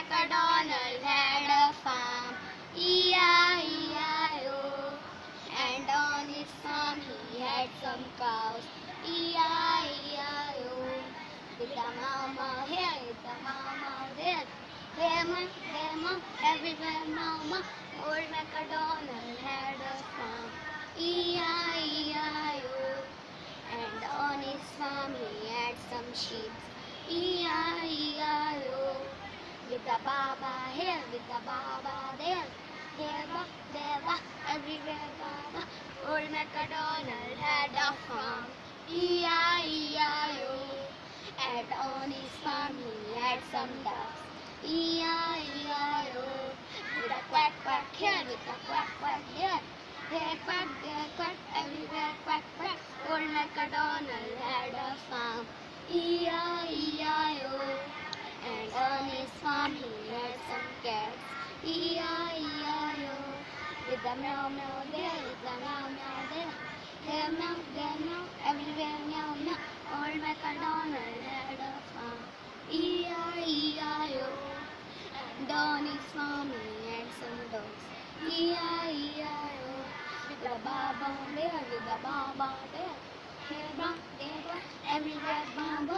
MacDonald had a farm, E-I-E-I-O. And on his farm he had some cows, E-I-E-I-O. With the mama here, with the mama there, there ma, everywhere mama. Old MacDonald had a farm, E-I-E-I-O. And on his farm he had some sheep, E-I-E-I-O. With the baba here, with the baba there, there ba, everywhere baba. Old MacDonald had a farm, E-I-E-I-O. And on his farm he had some ducks, E-I-E-I-O. With a quack quack here, with a quack quack here, there quack, everywhere quack quack. Old MacDonald had a farm, E-I-E-I-O. And on his farm he had some cats, E-I-E-I-O. With the meow meow there, with the meow meow there, there meow, everywhere meow meow. Old MacDonald had a farm, E-I-E-I-O. And on his farm he had some dogs, E-I-E-I-O. With the baba there, with the baba there, there ba, everywhere baba.